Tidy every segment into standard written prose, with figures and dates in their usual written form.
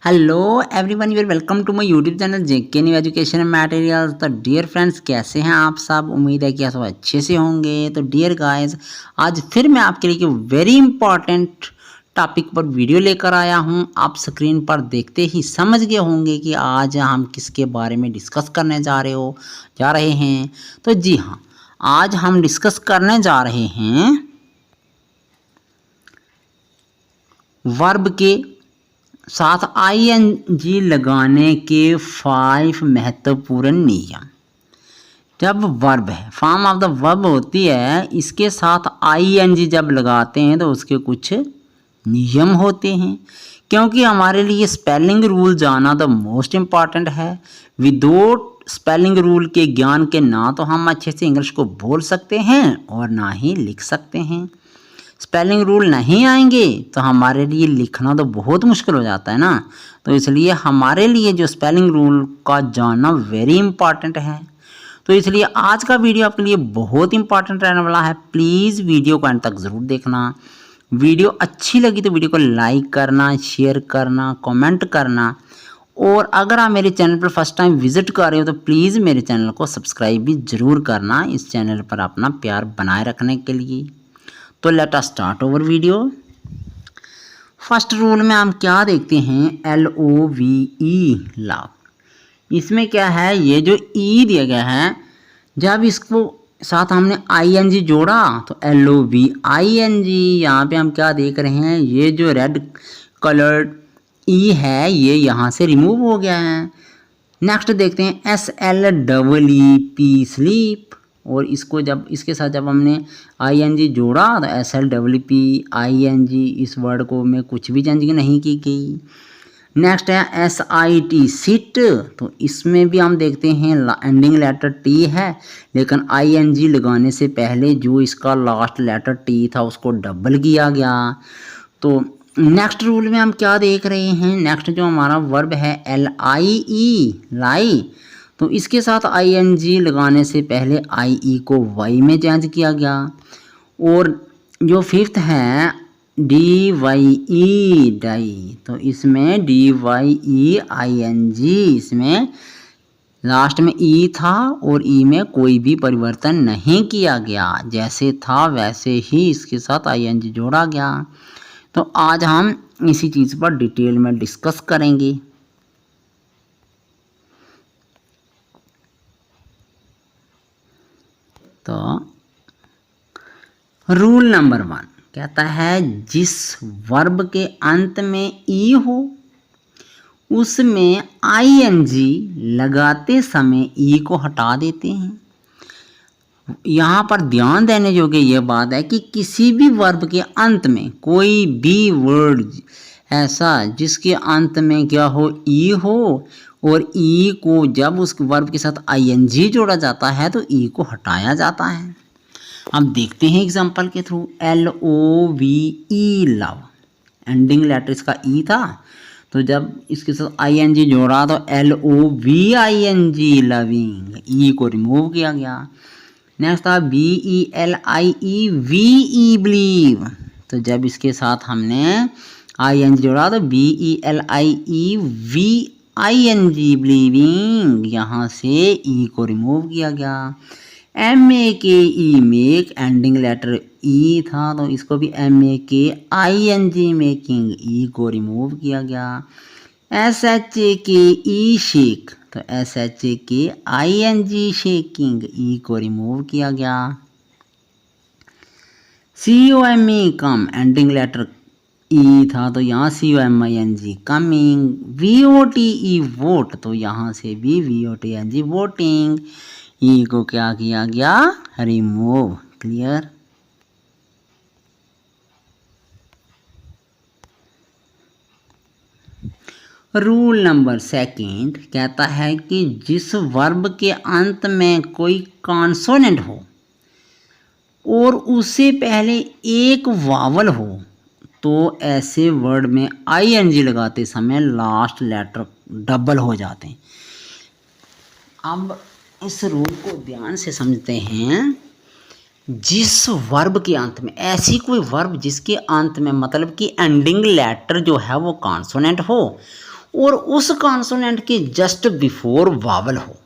Hello everyone, you are welcome to my YouTube channel JK new education materials. तो dear friends, कैसे हैं आप सब? उम्मीद है कि आप सब अच्छे से होंगे। तो डियर गाइस, आज फिर मैं आपके लिए वेरी इंपॉर्टेंट टॉपिक पर वीडियो लेकर आया हूं। आप स्क्रीन पर देखते ही समझ गए होंगे कि आज हम किसके बारे में डिस्कस करने जा रहे हैं। तो जी हाँ, आज हम डिस्कस करने जा रहे हैं वर्ब के साथ आईएनजी लगाने के 5 महत्वपूर्ण नियम। जब वर्ब है, फॉर्म ऑफ द वर्ब होती है, इसके साथ आईएनजी जब लगाते हैं तो उसके कुछ नियम होते हैं। क्योंकि हमारे लिए स्पेलिंग रूल जानना तो मोस्ट इम्पॉर्टेंट है। विदाउट स्पेलिंग रूल के ज्ञान के ना तो हम अच्छे से इंग्लिश को बोल सकते हैं और ना ही लिख सकते हैं। स्पेलिंग रूल नहीं आएंगे तो हमारे लिए लिखना तो बहुत मुश्किल हो जाता है ना। तो इसलिए हमारे लिए जो स्पेलिंग रूल का जानना वेरी इंपॉर्टेंट है। तो इसलिए आज का वीडियो आपके लिए बहुत इंपॉर्टेंट रहने वाला है। प्लीज़ वीडियो को अंत तक ज़रूर देखना। वीडियो अच्छी लगी तो वीडियो को लाइक करना, शेयर करना, कमेंट करना। और अगर आप मेरे चैनल पर फर्स्ट टाइम विजिट कर रहे हो तो प्लीज़ मेरे चैनल को सब्सक्राइब भी ज़रूर करना, इस चैनल पर अपना प्यार बनाए रखने के लिए। तो let us start over video. First rule में हम क्या देखते हैं? LOVE, love. इसमें क्या है, ये जो ई दिया गया है, जब इसको साथ हमने ING जोड़ा तो LOVING। यहाँ पे हम क्या देख रहे हैं, ये जो रेड कलर्ड ई है ये यहाँ से रिमूव हो गया है। नेक्स्ट देखते हैं SLEEP, स्लीप। और इसको जब इसके साथ जब हमने ING जोड़ा तो SLEEPING, इस वर्ड को में कुछ भी चेंजिंग नहीं की गई। नेक्स्ट है SIT, सिट। तो इसमें भी हम देखते हैं एंडिंग लेटर T है, लेकिन ING लगाने से पहले जो इसका लास्ट लेटर T था उसको डबल किया गया। तो नेक्स्ट रूल में हम क्या देख रहे हैं? नेक्स्ट जो हमारा वर्ब है LIE, लाई। तो इसके साथ ING लगाने से पहले IE को Y में चेंज किया गया। और जो फिफ्थ है DYE, डाई। तो इसमें DYEING, इसमें लास्ट में E था और E में कोई भी परिवर्तन नहीं किया गया, जैसे था वैसे ही इसके साथ ING जोड़ा गया। तो आज हम इसी चीज़ पर डिटेल में डिस्कस करेंगे। तो रूल नंबर 1 कहता है, जिस वर्ब के अंत में ई हो उसमें ING लगाते समय ई को हटा देते हैं। यहाँ पर ध्यान देने योग्य यह बात है कि किसी भी वर्ब के अंत में कोई भी वर्ड ऐसा जिसके अंत में क्या हो, ई हो, और ई को जब उस वर्ब के साथ ING जोड़ा जाता है तो ई को हटाया जाता है। अब देखते हैं एग्जांपल के through. LOVE, love. Ending letter इसका ई था, तो जब इसके साथ ING जोड़ा तो LOVING, लविंग। ई को रिमूव किया गया। नेक्स्ट था BELIEVE, बिलीव। तो जब इसके साथ हमने ING जोड़ा तो BELIEVING, बिलीविंग। यहाँ से ई को रिमूव किया गया। MAKE, make. एंडिंग लेटर ई था तो इसको भी MAKING, मेकिंग। ई को रिमूव किया गया। SHAKE, shake. तो SHAKING, शेकिंग। ई को रिमूव किया गया। COME, कम। एंडिंग लेटर ई था तो यहाँ COMING, कमिंग। VOTE, vote. तो यहाँ से भी VOTING, वोटिंग। ई को क्या किया गया, रिमूव। क्लियर। रूल नंबर 2 कहता है कि जिस वर्ब के अंत में कोई कॉन्सोनेंट हो और उससे पहले एक वावल हो तो ऐसे वर्ड में ING लगाते समय लास्ट लेटर डबल हो जाते हैं। अब इस रूल को ध्यान से समझते हैं। जिस वर्ब के अंत में, ऐसी कोई वर्ब जिसके अंत में मतलब कि एंडिंग लेटर जो है वो कॉन्सोनेंट हो और उस कॉन्सोनेंट के जस्ट बिफोर वावल हो,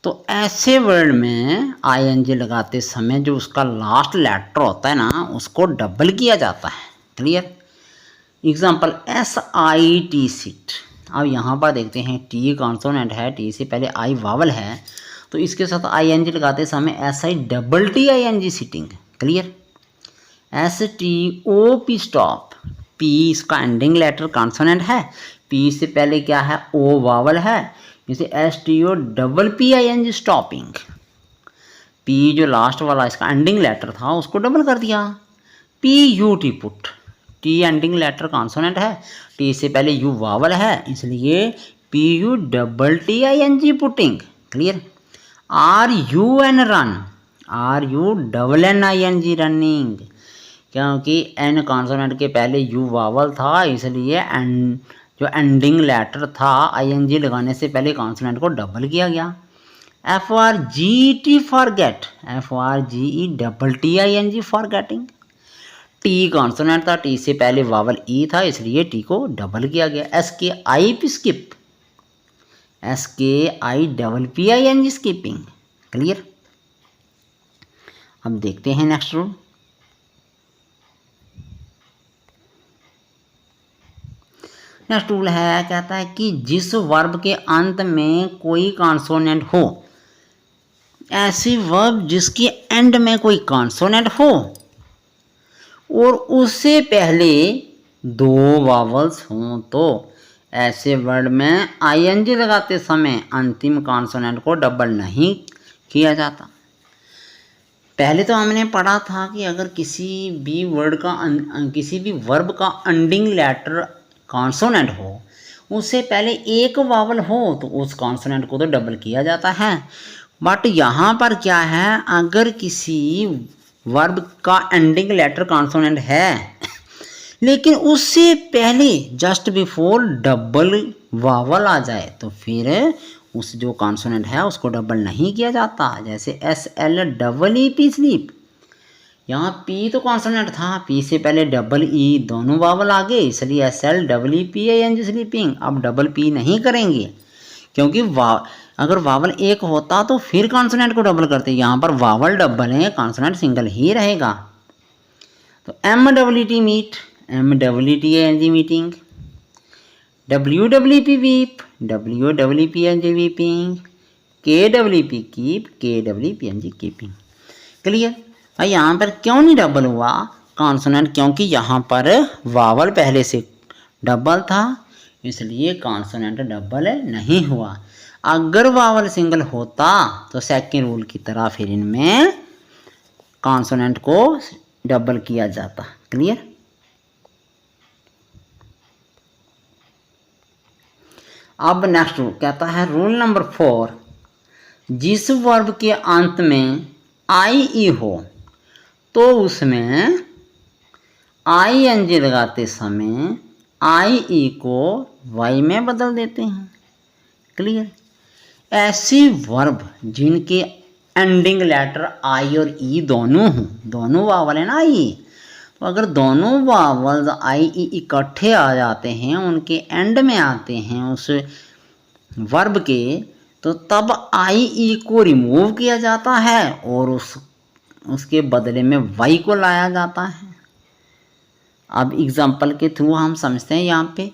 तो ऐसे वर्ड में आईएनजी लगाते समय जो उसका लास्ट लेटर होता है ना, उसको डबल किया जाता है। क्लियर? Example SIT seat. अब यहाँ पर देखते हैं टी कॉन्सोनेंट है, टी से पहले आई वावल है, तो इसके साथ आईएनजी लगाते समय SITTING sitting. Clear? STOP stop. P इसका एंडिंग लेटर कॉन्सोनेंट है, पी से पहले क्या है, ओ वावल है, इसे STOPPING स्टॉपिंग। पी जो लास्ट वाला इसका एंडिंग लेटर था उसको डबल कर दिया। PUT put. T ending letter consonant है, टी से पहले यू वावल है, इसलिए PUTTING putting. Clear? RUN run. RUNNING running, क्योंकि एन कॉन्सोनेंट के पहले यू वावल था, इसलिए जो एंडिंग लेटर था आईएनजी लगाने से पहले कॉन्सोनेंट को डबल किया गया। FRGET forget. FRGETTING forgetting. T consonant था, टी से पहले वावल ई था, इसलिए टी को डबल किया गया। SKIP skip. SKIPPING skipping. Clear? अब देखते हैं नेक्स्ट रूल। नेक्स्ट रूल है, कहता है कि जिस वर्ब के अंत में कोई कॉन्सोनेंट हो, ऐसी वर्ब जिसके एंड में कोई कॉन्सोनेंट हो और उससे पहले दो वावल्स हों, तो ऐसे वर्ड में आईएनजी लगाते समय अंतिम कॉन्सोनेंट को डबल नहीं किया जाता। पहले तो हमने पढ़ा था कि अगर किसी भी वर्ब का एंडिंग लेटर कॉन्सोनेंट हो, उससे पहले एक वावल हो, तो उस कॉन्सोनेंट को तो डबल किया जाता है। बट यहाँ पर क्या है, अगर किसी वर्ब का एंडिंग लेटर कॉन्सोनेंट है लेकिन उससे पहले जस्ट बिफोर डबल वावल आ जाए, तो फिर उस जो कॉन्सोनेंट है उसको डबल नहीं किया जाता। जैसे SLEEP स्लीप। यहाँ पी तो कॉन्सोनेंट था, पी से पहले डबल ई दोनों वावल आ गए, इसलिए SLEEPING स्लीपिंग। अब डबल पी नहीं करेंगे, क्योंकि अगर वावल एक होता तो फिर कॉन्सोनेंट को डबल करते। यहाँ पर वावल डबल है, कॉन्सोनेंट सिंगल ही रहेगा। तो MWT meet, MWTING meeting. WWP weep, WWPING weeping. KWP keep, KWPING keeping. Clear? भाई यहाँ पर क्यों नहीं डबल हुआ कॉन्सोनेंट, क्योंकि यहाँ पर वावल पहले से डबल था, इसलिए कॉन्सोनेंट डबल नहीं हुआ। अगर वावल सिंगल होता तो सेकंड रूल की तरह फिर इनमें कॉन्सोनेंट को डबल किया जाता। क्लियर? अब नेक्स्ट रूल कहता है, रूल नंबर 4, जिस वर्ब के अंत में IE हो तो उसमें ING लगाते समय IE को Y में बदल देते हैं। क्लियर? ऐसी वर्ब जिनके एंडिंग लेटर I और E दोनों हों, दोनों वावल है ना I, तो अगर दोनों वावल्स IE इकट्ठे आ जाते हैं, उनके एंड में आते हैं उस वर्ब के, तो तब IE को रिमूव किया जाता है और उसके बदले में Y को लाया जाता है। अब एग्जाम्पल के थ्रू हम समझते हैं। यहाँ पे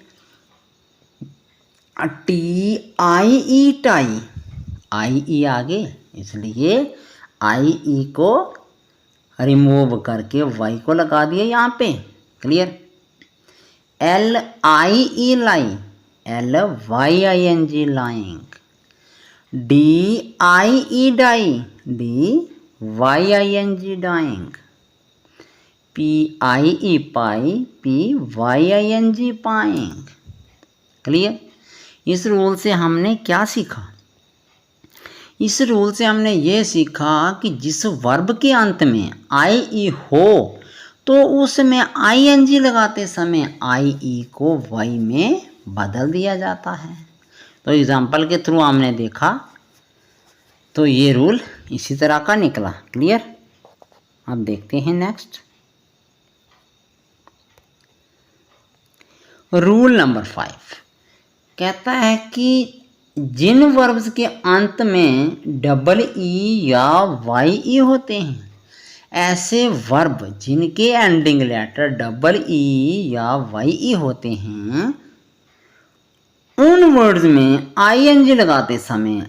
TIE टाई, IE आगे, इसलिए IE को रिमूव करके Y को लगा दिए यहाँ पे। Clear? LIE lie, LYING lying. DIE die, DYING dying. PIE pie, PYING pying. Clear? इस रूल से हमने क्या सीखा? इस रूल से हमने ये सीखा कि जिस वर्ब के अंत में IE हो तो उसमें ING लगाते समय IE को Y में बदल दिया जाता है। तो एग्जाम्पल के थ्रू हमने देखा, तो ये रूल इसी तरह का निकला। क्लियर? अब देखते हैं नेक्स्ट रूल नंबर 5, कहता है कि जिन वर्ब्स के अंत में डबल ई या वाई ई होते हैं, ऐसे वर्ब जिनके एंडिंग लेटर डबल ई या वाई ई होते हैं, उन वर्ड्स में आईएनजी लगाते समय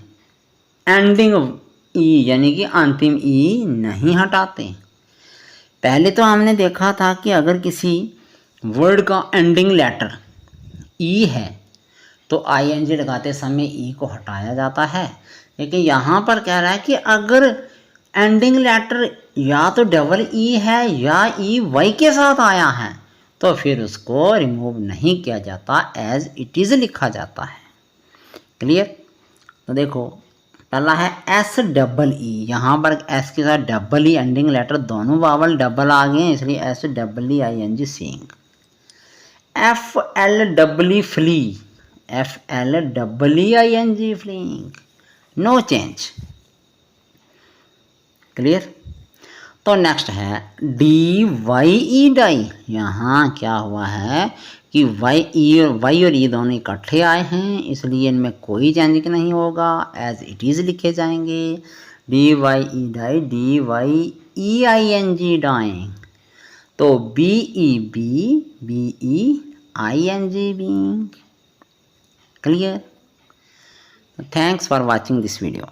एंडिंग ई यानी कि अंतिम ई नहीं हटाते। पहले तो हमने देखा था कि अगर किसी वर्ड का एंडिंग लेटर ई है तो आईएनजी लगाते समय ई को हटाया जाता है, लेकिन यहाँ पर कह रहा है कि अगर एंडिंग लेटर या तो डबल ई है या ई वाई के साथ आया है तो फिर उसको रिमूव नहीं किया जाता, एज इट इज़ लिखा जाता है। क्लियर? तो देखो पहला है एस डबल ई, यहाँ पर एस के साथ डबल ई एंडिंग लेटर दोनों वावल डबल आ गए इसलिए S double E I N G seeing. F L double E flee, F L double E I N G fleeing, no change. Clear? तो next है D Y E die, यहाँ क्या हुआ है कि वाई और ई दोनों इकट्ठे आए हैं इसलिए इनमें कोई चेंजिंग नहीं होगा, एज इट इज़ लिखे जाएंगे। D Y E die, D Y E I N G dying, तो B E I N G being. Clear? Thanks for watching this video.